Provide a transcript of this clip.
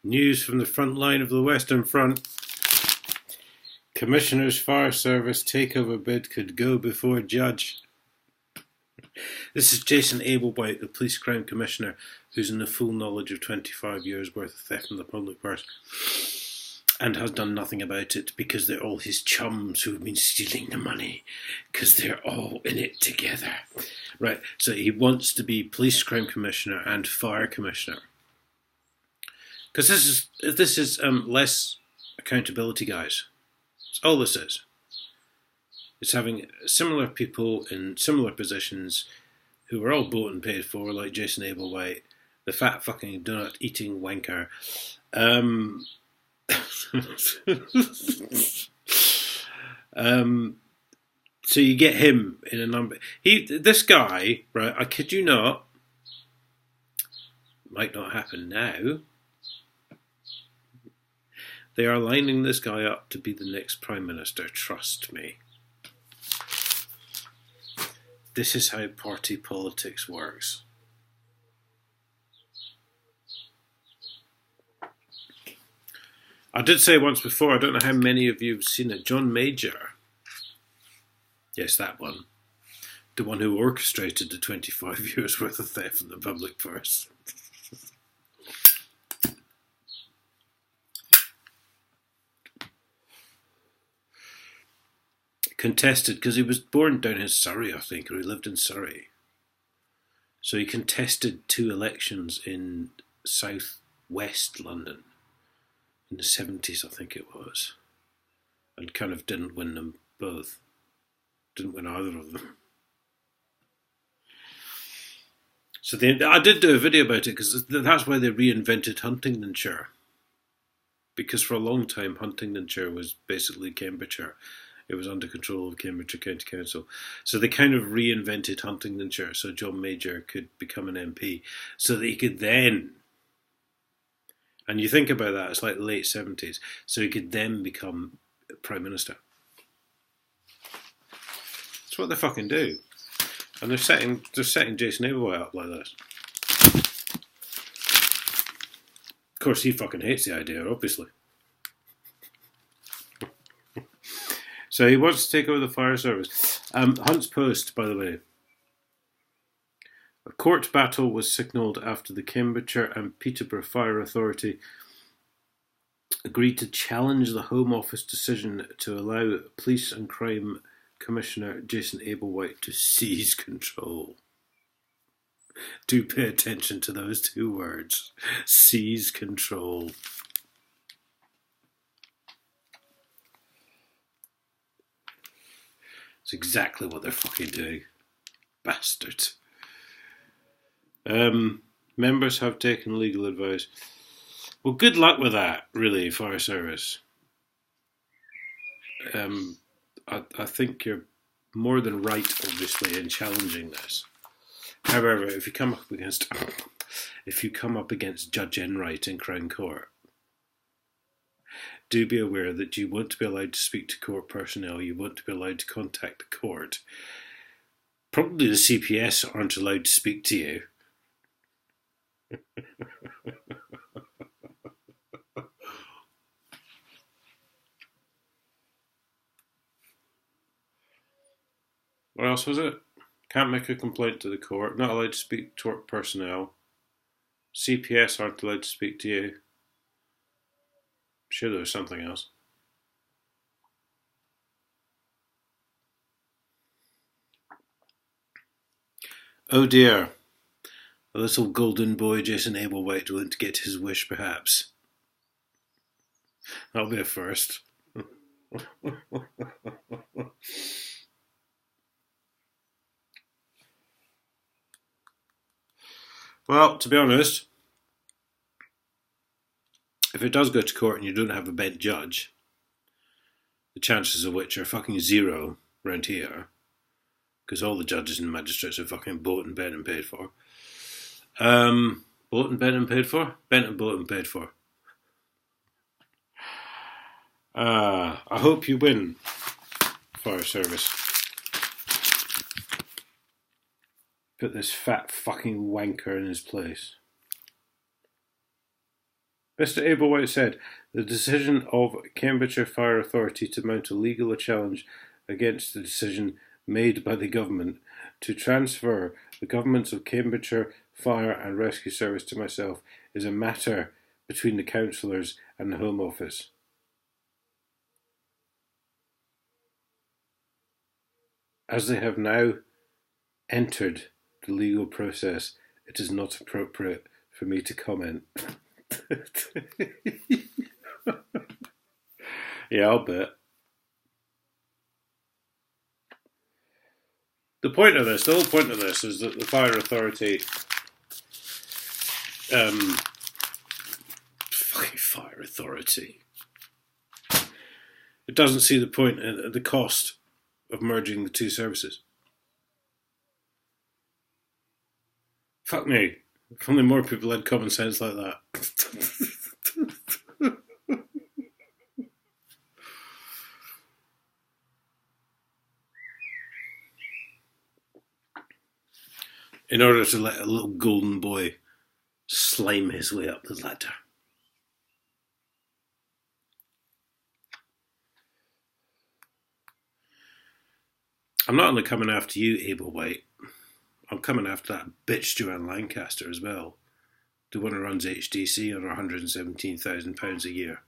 News from the front line of the Western Front. Commissioner's Fire Service takeover bid could go before judge. This is Jason Ablewhite, the police crime commissioner, who's in the full knowledge of 25 years' worth of theft from the public purse and has done nothing about it because they're all his chums who have been stealing the money because they're all in it together. Right, so he wants to be police crime commissioner and fire commissioner. Because this is less accountability, guys. That's all this is. It's having similar people in similar positions who are all bought and paid for, like Jason Ablewhite, the fat fucking donut eating wanker. So you get him in a number. This guy, right? I kid you not. Might not happen now. They are lining this guy up to be the next Prime Minister, trust me. This is how party politics works. I did say once before, I don't know how many of you have seen it, John Major. Yes, that one. The one who orchestrated the 25 years worth of theft from the public purse. Contested, because he was born down in Surrey, I think, or he lived in Surrey. So he contested 2 elections in south-west London in the 70s, I think it was, and kind of didn't win them both. Didn't win either of them. So I did do a video about it, because that's why they reinvented Huntingdonshire. Because for a long time, Huntingdonshire was basically Cambridgeshire. It was under control of Cambridgeshire County Council. So they kind of reinvented Huntingdonshire so John Major could become an MP. So that he could then, and you think about that, it's like the late 70s, so he could then become Prime Minister. That's what they fucking do. And they're setting Jason Ablewhite up like this. Of course, he fucking hates the idea, obviously. So he wants to take over the fire service. Hunt's Post, by the way. A court battle was signalled after the Cambridgeshire and Peterborough Fire Authority agreed to challenge the Home Office decision to allow Police and Crime Commissioner Jason Ablewhite to seize control. Do pay attention to those 2 words. Seize control. It's exactly what they're fucking doing. Bastards. Members have taken legal advice. Well, good luck with that, really, fire service. I think you're more than right, obviously, in challenging this. However, if you come up against Judge Enright in Crown Court, do be aware that you want to be allowed to speak to court personnel, you want to be allowed to contact the court. Probably the CPS aren't allowed to speak to you. What else was it? Can't make a complaint to the court, not allowed to speak to court personnel. CPS aren't allowed to speak to you. Sure, there was something else. Oh dear. A little golden boy Jason Ablewhite willing to get his wish, perhaps. That'll be a first. Well, to be honest, if it does go to court and you don't have a bent judge, the chances of which are fucking 0 around here, because all the judges and magistrates are fucking bought and bent and paid for. Bought and bent and paid for? Bent and bought and paid for. I hope you win, fire service. Put this fat fucking wanker in his place. Mr. Ablewhite said, the decision of Cambridgeshire Fire Authority to mount a legal challenge against the decision made by the government to transfer the governments of Cambridgeshire Fire and Rescue Service to myself is a matter between the councillors and the Home Office. As they have now entered the legal process, it is not appropriate for me to comment. Yeah, I'll bet. The whole point of this is that the Fire Authority, fucking Fire Authority, it doesn't see the point in the cost of merging the two services. Fuck me. If only more people had common sense like that. In order to let a little golden boy slime his way up the ladder. I'm not only coming after you, Ablewhite. I'm coming after that bitch Joanne Lancaster as well. The one who runs HDC on £117,000 a year.